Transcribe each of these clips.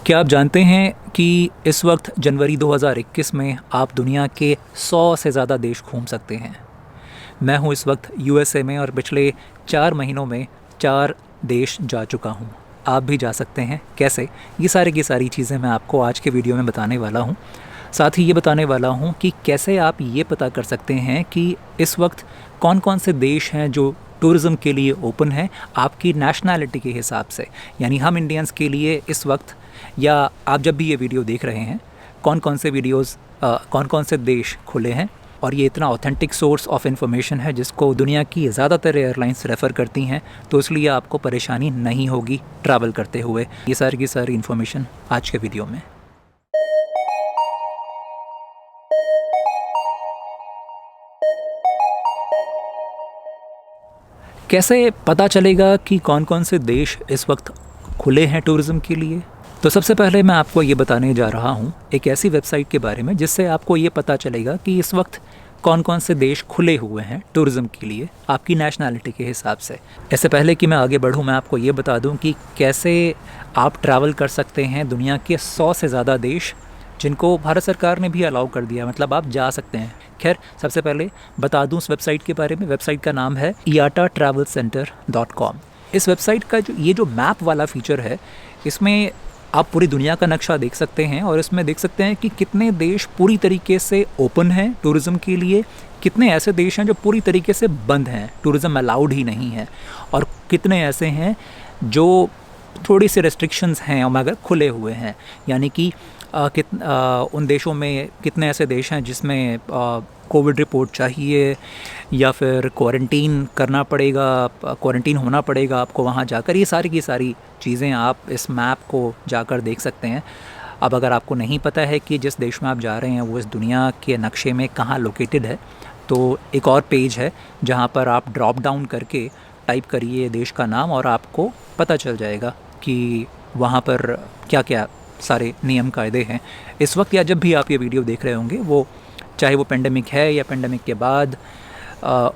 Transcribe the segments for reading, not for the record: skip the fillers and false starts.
क्या आप जानते हैं कि इस वक्त जनवरी 2021 में आप दुनिया के 100 से ज़्यादा देश घूम सकते हैं। मैं हूं इस वक्त यूएसए में और पिछले 4 महीनों में 4 देश जा चुका हूं। आप भी जा सकते हैं। कैसे? ये सारी की सारी चीज़ें मैं आपको आज के वीडियो में बताने वाला हूं। साथ ही ये बताने वाला हूं कि कैसे आप ये पता कर सकते हैं कि इस वक्त कौन कौन से देश हैं जो टूरिज़्म के लिए ओपन है आपकी नेशनैलिटी के हिसाब से। यानी हम इंडियंस के लिए इस वक्त, या आप जब भी ये वीडियो देख रहे हैं, कौन कौन से देश खुले हैं। और ये इतना ऑथेंटिक सोर्स ऑफ इंफॉर्मेशन है जिसको दुनिया की ज़्यादातर एयरलाइंस रेफ़र करती हैं, तो इसलिए आपको परेशानी नहीं होगी ट्रैवल करते हुए। ये सारी की सारी इन्फॉर्मेशन आज के वीडियो में। कैसे पता चलेगा कि कौन कौन से देश इस वक्त खुले हैं टूरिज़्म के लिए? तो सबसे पहले मैं आपको ये बताने जा रहा हूँ एक ऐसी वेबसाइट के बारे में जिससे आपको ये पता चलेगा कि इस वक्त कौन कौन से देश खुले हुए हैं टूरिज़्म के लिए आपकी नेशनैलिटी के हिसाब से। इससे पहले कि मैं आगे बढ़ूँ, मैं आपको ये बता दूँ कि कैसे आप ट्रैवल कर सकते हैं दुनिया के 100 से ज़्यादा देश जिनको भारत सरकार ने भी अलाउ कर दिया, मतलब आप जा सकते हैं। खैर, सबसे पहले बता दूं उस वेबसाइट के बारे में। वेबसाइट का नाम है iatatravelcenter.com। इस वेबसाइट का जो मैप वाला फीचर है, इसमें आप पूरी दुनिया का नक्शा देख सकते हैं और इसमें देख सकते हैं कि कितने देश पूरी तरीके से ओपन हैं टूरिज़्म के लिए, कितने ऐसे देश हैं जो पूरी तरीके से बंद हैं, टूरिज़्म अलाउड ही नहीं है, और कितने ऐसे हैं जो थोड़ी सी रेस्ट्रिक्शंस हैं मगर खुले हुए हैं। यानी कि उन देशों में कितने ऐसे देश हैं जिसमें कोविड रिपोर्ट चाहिए या फिर क्वारंटीन करना पड़ेगा, क्वारंटीन होना पड़ेगा आपको वहाँ जाकर। ये सारी की सारी चीज़ें आप इस मैप को जाकर देख सकते हैं। अब अगर आपको नहीं पता है कि जिस देश में आप जा रहे हैं वो इस दुनिया के नक्शे में कहाँ लोकेटेड है, तो एक और पेज है जहाँ पर आप ड्रॉप डाउन करके टाइप करिए देश का नाम और आपको पता चल जाएगा कि वहाँ पर क्या क्या सारे नियम कायदे हैं इस वक्त, या जब भी आप ये वीडियो देख रहे होंगे, वो चाहे वो पेंडेमिक है या पेंडेमिक के बाद,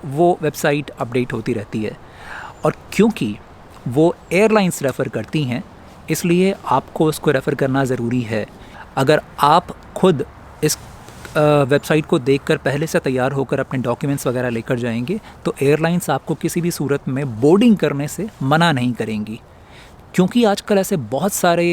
वो वेबसाइट अपडेट होती रहती है। और क्योंकि वो एयरलाइंस रेफ़र करती हैं, इसलिए आपको उसको रेफ़र करना ज़रूरी है। अगर आप खुद इस वेबसाइट को देखकर पहले से तैयार होकर अपने डॉक्यूमेंट्स वगैरह लेकर जाएंगे तो एयरलाइंस आपको किसी भी सूरत में बोर्डिंग करने से मना नहीं करेंगी। क्योंकि आजकल ऐसे बहुत सारे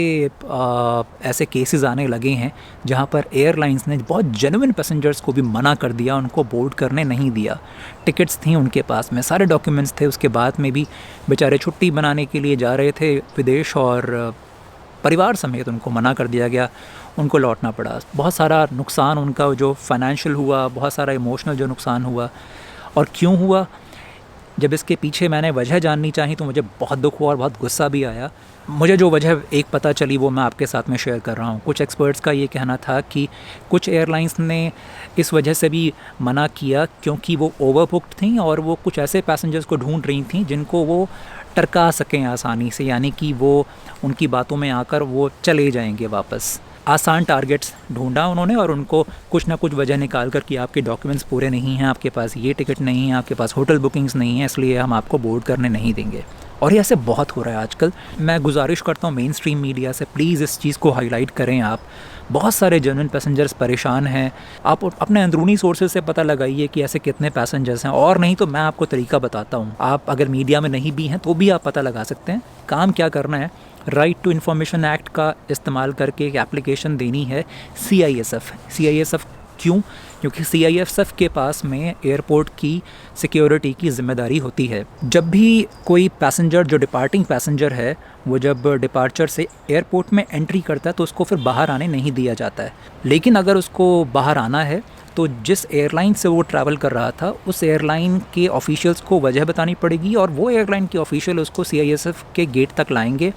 ऐसे केसेस आने लगे हैं जहां पर एयरलाइंस ने बहुत जेन्युइन पैसेंजर्स को भी मना कर दिया, उनको बोर्ड करने नहीं दिया। टिकट्स थी उनके पास में, सारे डॉक्यूमेंट्स थे, उसके बाद में भी बेचारे छुट्टी बनाने के लिए जा रहे थे विदेश और परिवार समेत उनको मना कर दिया गया, उनको लौटना पड़ा। बहुत सारा नुकसान उनका जो फाइनेंशियल हुआ, बहुत सारा इमोशनल जो नुकसान हुआ। और क्यों हुआ, जब इसके पीछे मैंने वजह जाननी चाहिए तो मुझे बहुत दुख हुआ और बहुत गुस्सा भी आया। मुझे जो वजह एक पता चली वो मैं आपके साथ में शेयर कर रहा हूँ। कुछ एक्सपर्ट्स का ये कहना था कि कुछ एयरलाइंस ने इस वजह से भी मना किया क्योंकि वो ओवरबुक्ड थी और वो कुछ ऐसे पैसेंजर्स को ढूंढ रही थी जिनको वो टरका सकें आसानी से, यानी कि वो उनकी बातों में आकर वो चले जाएंगे वापस। आसान टारगेट्स ढूंढा उन्होंने और उनको कुछ ना कुछ वजह निकाल कर कि आपके डॉक्यूमेंट्स पूरे नहीं हैं, आपके पास ये टिकट नहीं है, आपके पास होटल बुकिंग्स नहीं है, इसलिए हम आपको बोर्ड करने नहीं देंगे। और ये ऐसे बहुत हो रहा है आजकल। मैं गुजारिश करता हूँ मेन स्ट्रीम मीडिया से, प्लीज़ इस चीज़ को हाईलाइट करें आप। बहुत सारे जेन्युइन पैसेंजर्स परेशान हैं। आप अपने अंदरूनी सोर्सेज से पता लगाइए कि ऐसे कितने पैसेंजर्स हैं, और नहीं तो मैं आपको तरीका बताता हूँ। आप अगर मीडिया में नहीं भी हैं तो भी आप पता लगा सकते हैं। काम क्या करना है, राइट टू इन्फॉर्मेशन एक्ट का इस्तेमाल करके एक एप्लीकेशन देनी है CISF। क्यों? क्योंकि CISF के पास में एयरपोर्ट की सिक्योरिटी की ज़िम्मेदारी होती है। जब भी कोई पैसेंजर जो डिपार्टिंग पैसेंजर है, वो जब डिपार्चर से एयरपोर्ट में एंट्री करता है तो उसको फिर बाहर आने नहीं दिया जाता है। लेकिन अगर उसको बाहर आना है तो जिस एयरलाइन से वो ट्रैवल कर रहा था उस एयरलाइन के ऑफिशियल्स को वजह बतानी पड़ेगी और वो एयरलाइन के ऑफिशियल उसको CISF के गेट तक लाएंगे।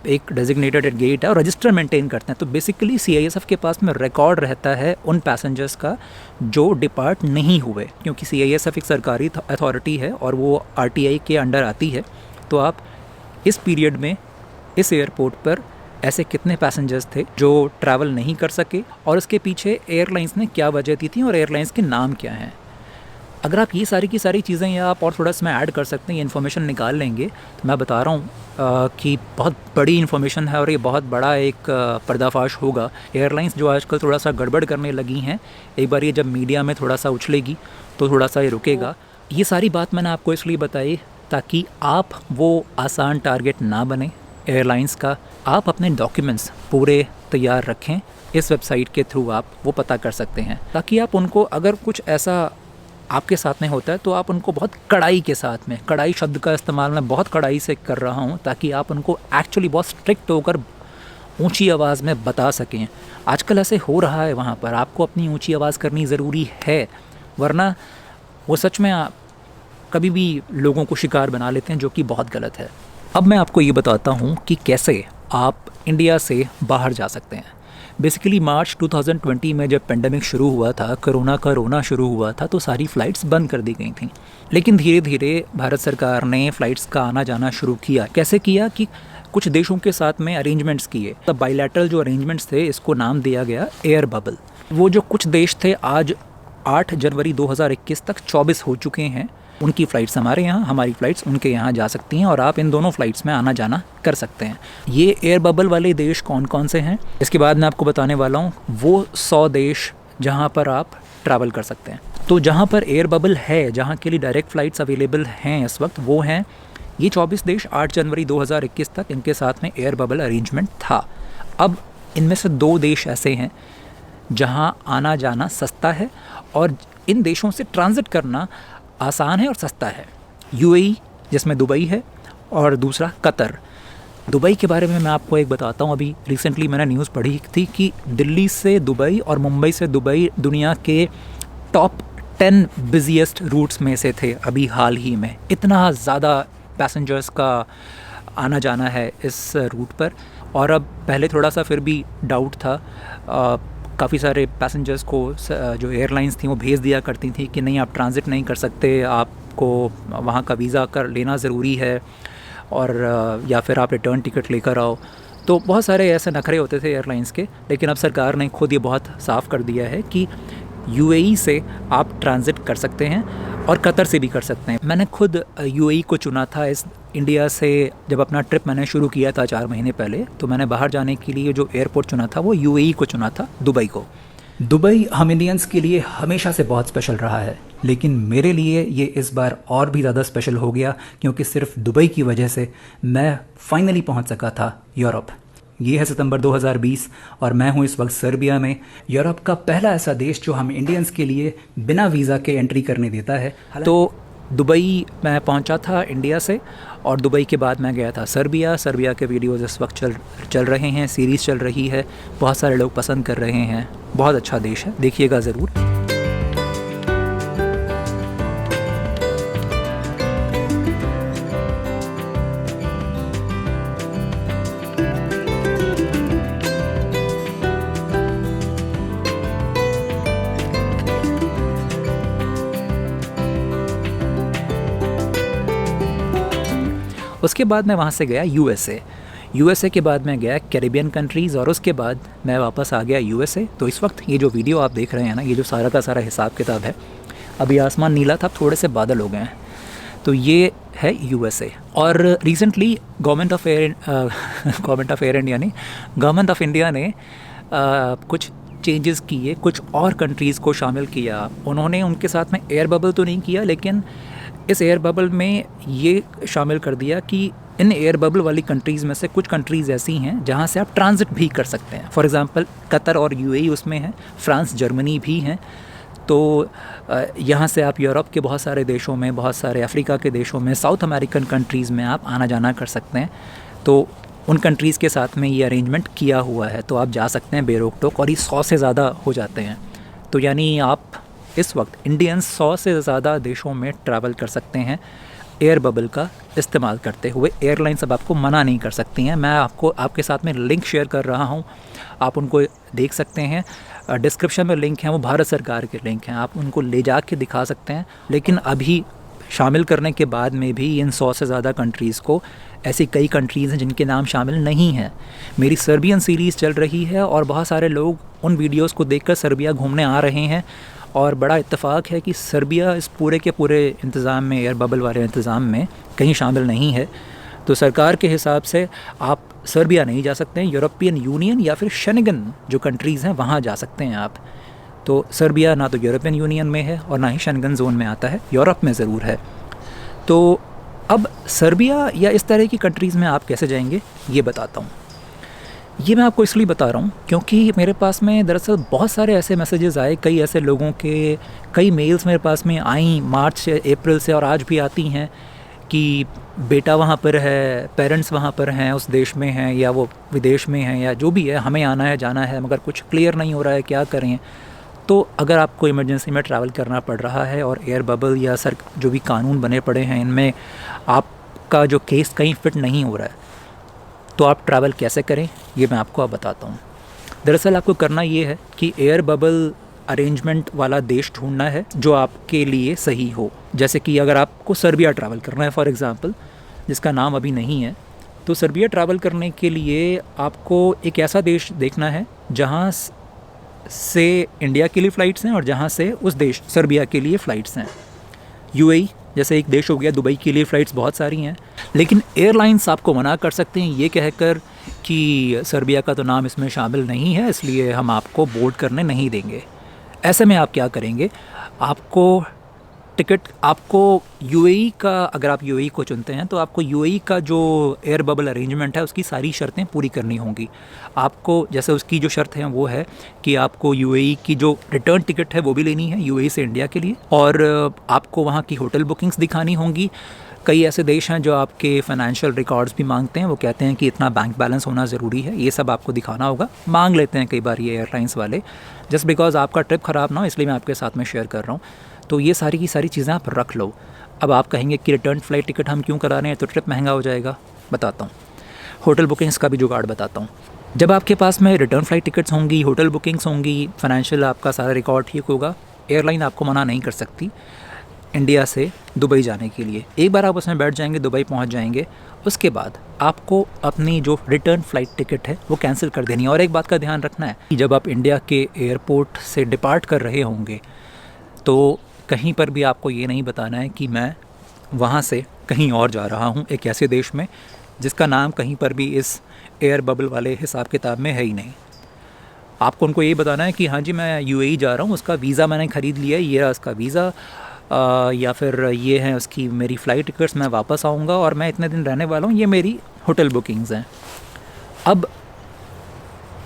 एक डेजिग्नेटेड गेट है और रजिस्टर मेंटेन करते हैं। तो बेसिकली CISF के पास में रिकॉर्ड रहता है उन पैसेंजर्स का जो डिपार्ट नहीं हुए, क्योंकि CISF एक सरकारी अथॉरिटी है और वो RTI के अंडर आती है। तो आप इस पीरियड में इस एयरपोर्ट पर ऐसे कितने पैसेंजर्स थे जो ट्रैवल नहीं कर सके और उसके पीछे एयरलाइंस ने क्या वजह दी थी और एयरलाइंस के नाम क्या हैं। अगर आप ये सारी की सारी चीज़ें या आप और थोड़ा इसमें ऐड कर सकते हैं, ये इन्फॉर्मेशन निकाल लेंगे, तो मैं बता रहा हूँ कि बहुत बड़ी इन्फॉर्मेशन है और ये बहुत बड़ा एक पर्दाफाश होगा। एयरलाइंस जो आजकल थोड़ा सा गड़बड़ करने लगी हैं, एक बार ये जब मीडिया में थोड़ा सा उछलेगी तो थोड़ा सा ये रुकेगा। ये सारी बात मैंने आपको इसलिए बताई ताकि आप वो आसान टारगेट ना बने एयरलाइंस का। आप अपने डॉक्यूमेंट्स पूरे तैयार रखें, इस वेबसाइट के थ्रू आप वो पता कर सकते हैं, ताकि आप उनको, अगर कुछ ऐसा आपके साथ में होता है तो आप उनको बहुत कड़ाई के साथ में, कड़ाई शब्द का इस्तेमाल मैं बहुत कड़ाई से कर रहा हूँ, ताकि आप उनको एक्चुअली बहुत स्ट्रिक्ट होकर ऊंची आवाज़ में बता सकें। आजकल ऐसे हो रहा है, वहाँ पर आपको अपनी ऊंची आवाज़ करनी ज़रूरी है, वरना वो सच में कभी भी लोगों को शिकार बना लेते हैं, जो कि बहुत गलत है। अब मैं आपको ये बताता हूँ कि कैसे आप इंडिया से बाहर जा सकते हैं। बेसिकली मार्च 2020 में जब पेंडेमिक शुरू हुआ था, कोरोना शुरू हुआ था, तो सारी फ़्लाइट्स बंद कर दी गई थी। लेकिन धीरे धीरे भारत सरकार ने फ़्लाइट्स का आना जाना शुरू किया। कैसे किया कि कुछ देशों के साथ में अरेंजमेंट्स किए। तब बायलैटरल जो अरेंजमेंट्स थे, इसको नाम दिया गया एयर बबल। वो जो कुछ देश थे, आज 8 जनवरी 2021 तक 24 हो चुके हैं। उनकी फ़्लाइट्स हमारे यहाँ, हमारी फ़्लाइट्स उनके यहाँ जा सकती हैं और आप इन दोनों फ़्लाइट्स में आना जाना कर सकते हैं। ये एयर बबल वाले देश कौन कौन से हैं, इसके बाद मैं आपको बताने वाला हूँ। वो 100 देश जहाँ पर आप ट्रैवल कर सकते हैं। तो जहाँ पर एयर बबल है, जहाँ के लिए डायरेक्ट फ़्लाइट्स अवेलेबल हैं इस वक्त, वो हैं ये 24 देश। 8 जनवरी 2021 तक इनके साथ में एयर बबल अरेंजमेंट था। अब इनमें से 2 देश ऐसे हैं जहाँ आना जाना सस्ता है और इन देशों से ट्रांजिट करना आसान है और सस्ता है। यूएई, जिसमें दुबई है, और दूसरा कतर। दुबई के बारे में मैं आपको एक बताता हूँ। अभी रिसेंटली मैंने न्यूज़ पढ़ी थी कि दिल्ली से दुबई और मुंबई से दुबई दुनिया के टॉप 10 बिजिएस्ट रूट्स में से थे अभी हाल ही में। इतना ज़्यादा पैसेंजर्स का आना जाना है इस रूट पर। और अब पहले थोड़ा सा फिर भी डाउट था, काफ़ी सारे पैसेंजर्स को जो एयरलाइंस थी वो भेज दिया करती थी कि नहीं, आप ट्रांजिट नहीं कर सकते, आपको वहाँ का वीज़ा कर लेना ज़रूरी है, और या फिर आप रिटर्न टिकट लेकर आओ। तो बहुत सारे ऐसे नखरे होते थे एयरलाइंस के। लेकिन अब सरकार ने खुद ये बहुत साफ़ कर दिया है कि यूएई से आप ट्रांजिट कर सकते हैं और कतर से भी कर सकते हैं। मैंने खुद यूएई को चुना था इस इंडिया से। जब अपना ट्रिप मैंने शुरू किया था 4 महीने पहले, तो मैंने बाहर जाने के लिए जो एयरपोर्ट चुना था वो यूएई को चुना था, दुबई को। दुबई हम इंडियंस के लिए हमेशा से बहुत स्पेशल रहा है, लेकिन मेरे लिए ये इस बार और भी ज़्यादा स्पेशल हो गया, क्योंकि सिर्फ दुबई की वजह से मैं फाइनली पहुंच सका था यूरोप। ये है सितंबर 2020 और मैं हूँ इस वक्त सर्बिया में, यूरोप का पहला ऐसा देश जो हम इंडियंस के लिए बिना वीज़ा के एंट्री करने देता है। तो दुबई मैं पहुंचा था इंडिया से, और दुबई के बाद मैं गया था सर्बिया। सर्बिया के वीडियोज़ इस वक्त चल रहे हैं, सीरीज़ चल रही है, बहुत सारे लोग पसंद कर रहे हैं। बहुत अच्छा देश है, देखिएगा ज़रूर। उसके बाद मैं वहाँ से गया यूएसए के बाद मैं गया कैरिबियन कंट्रीज़, और उसके बाद मैं वापस आ गया यूएसए। तो इस वक्त ये जो वीडियो आप देख रहे हैं ना, ये जो सारा का सारा हिसाब किताब है, अभी आसमान नीला था, थोड़े से बादल हो गए हैं, तो ये है यूएसए। और रिसेंटली गवर्नमेंट ऑफ इंडिया ने कुछ चेंजेस किए, कुछ और कंट्रीज़ को शामिल किया। उन्होंने उनके साथ में एयर बबल तो नहीं किया, लेकिन इस एयर बबल में ये शामिल कर दिया कि इन एयर बबल वाली कंट्रीज़ में से कुछ कंट्रीज़ ऐसी हैं जहाँ से आप ट्रांजिट भी कर सकते हैं। फॉर एग्ज़ाम्पल कतर और यूएई उसमें हैं, फ्रांस, जर्मनी भी हैं। तो यहाँ से आप यूरोप के बहुत सारे देशों में, बहुत सारे अफ्रीका के देशों में, साउथ अमेरिकन कंट्रीज़ में आप आना जाना कर सकते हैं। तो उन कंट्रीज़ के साथ में ये अरेंजमेंट किया हुआ है, तो आप जा सकते हैं बेरोक टोक, और ये 100 से ज़्यादा हो जाते हैं। तो यानी आप इस वक्त इंडियंस 100 से ज़्यादा देशों में ट्रैवल कर सकते हैं एयर बबल का इस्तेमाल करते हुए। एयरलाइंस अब आपको मना नहीं कर सकती हैं। मैं आपके साथ में लिंक शेयर कर रहा हूं, आप उनको देख सकते हैं। डिस्क्रिप्शन में लिंक हैं, वो भारत सरकार के लिंक हैं, आप उनको ले जा के दिखा सकते हैं। लेकिन अभी शामिल करने के बाद में भी इन 100 से ज़्यादा कंट्रीज़ को, ऐसी कई कंट्रीज़ हैं जिनके नाम शामिल नहीं हैं। मेरी सर्बियन सीरीज़ चल रही है और बहुत सारे लोग उन वीडियोज़ को देखकर सर्बिया घूमने आ रहे हैं, और बड़ा इत्तेफाक है कि सर्बिया इस पूरे के पूरे इंतज़ाम में, एयर बबल वाले इंतज़ाम में कहीं शामिल नहीं है। तो सरकार के हिसाब से आप सर्बिया नहीं जा सकते हैं, यूरोपियन यूनियन या फिर शेंगन जो कंट्रीज़ हैं वहाँ जा सकते हैं आप। तो सर्बिया ना तो यूरोपियन यूनियन में है और ना ही शेंगन ज़ोन में आता है, यूरोप में ज़रूर है। तो अब सर्बिया या इस तरह की कंट्रीज़ में आप कैसे जाएंगे ये बताता हूँ। ये मैं आपको इसलिए बता रहा हूँ क्योंकि मेरे पास में दरअसल बहुत सारे ऐसे मैसेजेस आए, कई ऐसे लोगों के, कई मेल्स मेरे पास में आई मार्च से, अप्रैल से और आज भी आती हैं कि बेटा वहाँ पर है, पेरेंट्स वहाँ पर हैं, उस देश में हैं या वो विदेश में हैं या जो भी है, हमें आना है जाना है मगर कुछ क्लियर नहीं हो रहा है, क्या करें। तो अगर आपको इमरजेंसी में ट्रैवल करना पड़ रहा है और एयर बबल या सर जो भी कानून बने पड़े हैं इनमें आपका जो केस कहीं फिट नहीं हो रहा है, तो आप ट्रैवल कैसे करें ये मैं आपको अब बताता हूँ। दरअसल आपको करना ये है कि एयर बबल अरेंजमेंट वाला देश ढूंढना है जो आपके लिए सही हो। जैसे कि अगर आपको सर्बिया ट्रैवल करना है फॉर एग्ज़ाम्पल, जिसका नाम अभी नहीं है, तो सर्बिया ट्रैवल करने के लिए आपको एक ऐसा देश देखना है जहाँ से इंडिया के लिए फ़्लाइट्स हैं और जहाँ से उस देश सर्बिया के लिए फ़्लाइट्स हैं। यूएई जैसे एक देश हो गया, दुबई के लिए फ़्लाइट्स बहुत सारी हैं, लेकिन एयरलाइंस आपको मना कर सकते हैं ये कहकर कि सर्बिया का तो नाम इसमें शामिल नहीं है इसलिए हम आपको बोर्ड करने नहीं देंगे। ऐसे में आप क्या करेंगे, आपको टिकट, आपको यूएई का, अगर आप यूएई को चुनते हैं तो आपको यूएई का जो एयर बबल अरेंजमेंट है उसकी सारी शर्तें पूरी करनी होंगी। आपको जैसे उसकी जो शर्त है वो है कि आपको यूएई की जो रिटर्न टिकट है वो भी लेनी है यूएई से इंडिया के लिए, और आपको वहाँ की होटल बुकिंग्स दिखानी होंगी। कई ऐसे देश हैं जो आपके फाइनेंशियल रिकॉर्ड्स भी मांगते हैं, वो कहते हैं कि इतना बैंक बैलेंस होना ज़रूरी है, ये सब आपको दिखाना होगा। मांग लेते हैं कई बार ये एयरलाइंस वाले, जस्ट बिकॉज आपका ट्रिप ख़राब ना हो इसलिए मैं आपके साथ में शेयर कर रहा हूँ। तो ये सारी की सारी चीज़ें आप रख लो। अब आप कहेंगे कि रिटर्न फ़्लाइट टिकट हम क्यों करा रहे हैं, तो ट्रिप महंगा हो जाएगा। बताता हूँ, होटल बुकिंग्स का भी जुगाड़ बताता हूँ। जब आपके पास में रिटर्न फ़्लाइट टिकट्स होंगी, होटल बुकिंग्स होंगी, फाइनेंशियल आपका सारा रिकॉर्ड ठीक होगा, एयरलाइन आपको मना नहीं कर सकती इंडिया से दुबई जाने के लिए। एक बार आप उसमें बैठ जाएंगे, दुबई पहुंच जाएंगे, उसके बाद आपको अपनी जो रिटर्न फ़्लाइट टिकट है वो कैंसिल कर देनी है। और एक बात का ध्यान रखना है कि जब आप इंडिया के एयरपोर्ट से डिपार्ट कर रहे होंगे तो कहीं पर भी आपको ये नहीं बताना है कि मैं वहाँ से कहीं और जा रहा हूँ, एक ऐसे देश में जिसका नाम कहीं पर भी इस एयर बबल वाले हिसाब किताब में है ही नहीं। आपको उनको ये बताना है कि हाँ जी मैं यूएई जा रहा हूँ, उसका वीज़ा मैंने ख़रीद लिया है, ये रहा उसका वीज़ा, या फिर ये है उसकी मेरी फ़्लाइट टिकट्स, मैं वापस आऊँगा और मैं इतने दिन रहने वाला हूँ, ये मेरी होटल बुकिंग्स हैं। अब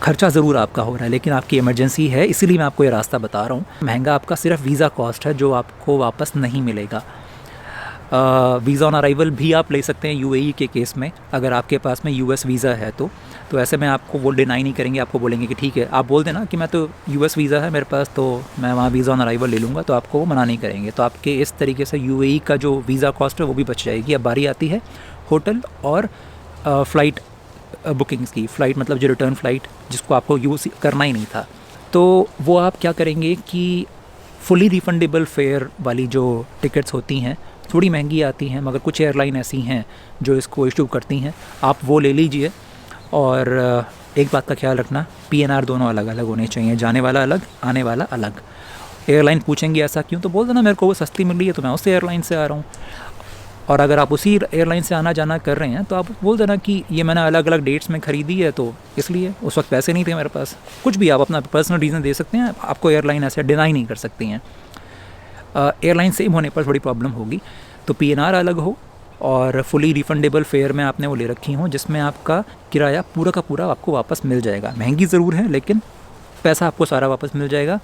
खर्चा ज़रूर आपका हो रहा है लेकिन आपकी इमरजेंसी है, इसीलिए मैं आपको ये रास्ता बता रहा हूँ। महंगा आपका सिर्फ वीज़ा कॉस्ट है जो आपको वापस नहीं मिलेगा। वीज़ा ऑन अराइवल भी आप ले सकते हैं यूएई के केस में, अगर आपके पास में यूएस वीज़ा है तो ऐसे में आपको वो डिनाई नहीं करेंगे, आपको बोलेंगे कि ठीक है, आप बोल देना कि मैं तो यूएस वीज़ा है मेरे पास तो मैं वहाँ वीज़ा ऑन अराइवल ले लूँगा, तो आपको वो मना नहीं करेंगे। तो आपके इस तरीके से यूएई का जो वीज़ा कॉस्ट है वो भी बच जाएगी। अब बारी आती है होटल और फ़्लाइट बुकिंग्स की। फ़्लाइट मतलब जो रिटर्न फ़्लाइट जिसको आपको यूज़ करना ही नहीं था, तो वो आप क्या करेंगे कि फुली रिफंडेबल फेयर वाली जो टिकट्स होती हैं, थोड़ी महंगी आती हैं मगर कुछ एयरलाइन ऐसी हैं जो इसको इशू करती हैं, आप वो ले लीजिए। और एक बात का ख्याल रखना, पीएनआर दोनों अलग अलग होने चाहिए, जाने वाला अलग, आने वाला अलग। एयरलाइन पूछेंगे ऐसा क्यों, तो बोल देना मेरे को वो सस्ती मिल रही है तो मैं उस एयरलाइन से आ रहा हूँ। और अगर आप उसी एयरलाइन से आना जाना कर रहे हैं तो आप बोल देना कि ये मैंने अलग अलग डेट्स में ख़रीदी है तो इसलिए उस वक्त पैसे नहीं थे मेरे पास। कुछ भी आप अपना पर्सनल रीज़न दे सकते हैं, आपको एयरलाइन ऐसे डिनाई नहीं कर सकती हैं। एयरलाइन सेम होने पर थोड़ी प्रॉब्लम होगी, तो पीएनआर अलग हो और फुली रिफंडेबल फेयर में आपने वो ले रखी हो जिसमें आपका किराया पूरा का पूरा आपको वापस मिल जाएगा। महंगी ज़रूर है लेकिन पैसा आपको सारा वापस मिल जाएगा।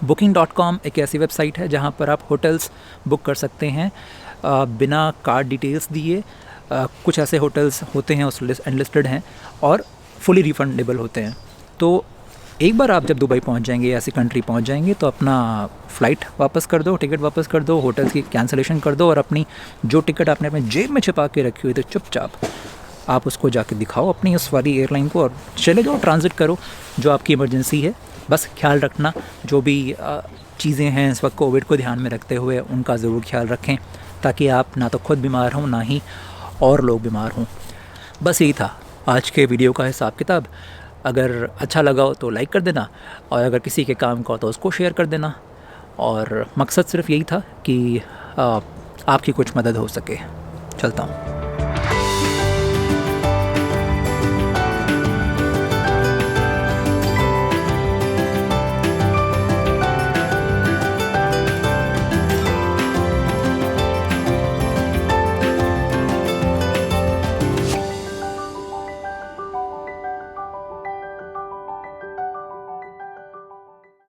Booking.com एक ऐसी वेबसाइट है जहाँ पर आप होटल्स बुक कर सकते हैं बिना कार्ड डिटेल्स दिए। कुछ ऐसे होटल्स होते हैं उस अनलिस्टेड हैं और फुली रिफंडेबल होते हैं। तो एक बार आप जब दुबई पहुंच जाएंगे या ऐसी कंट्री पहुंच जाएंगे तो अपना फ़्लाइट वापस कर दो, टिकट वापस कर दो, होटल्स की कैंसिलेशन कर दो और अपनी जो टिकट आपने अपने जेब में छिपा के रखी हुई तो चुपचाप आप उसको जाके दिखाओ अपनी उस वाली एयरलाइन को और चले जाओ, ट्रांजिट करो जो आपकी इमरजेंसी है। बस ख्याल रखना, जो भी चीज़ें हैं इस वक्त कोविड को ध्यान में रखते हुए उनका ज़रूर ख्याल रखें ताकि आप ना तो खुद बीमार हों ना ही और लोग बीमार हों। बस यही था आज के वीडियो का हिसाब किताब। अगर अच्छा लगा हो तो लाइक कर देना और अगर किसी के काम का हो तो उसको शेयर कर देना। और मकसद सिर्फ यही था कि आपकी कुछ मदद हो सके। चलता हूँ।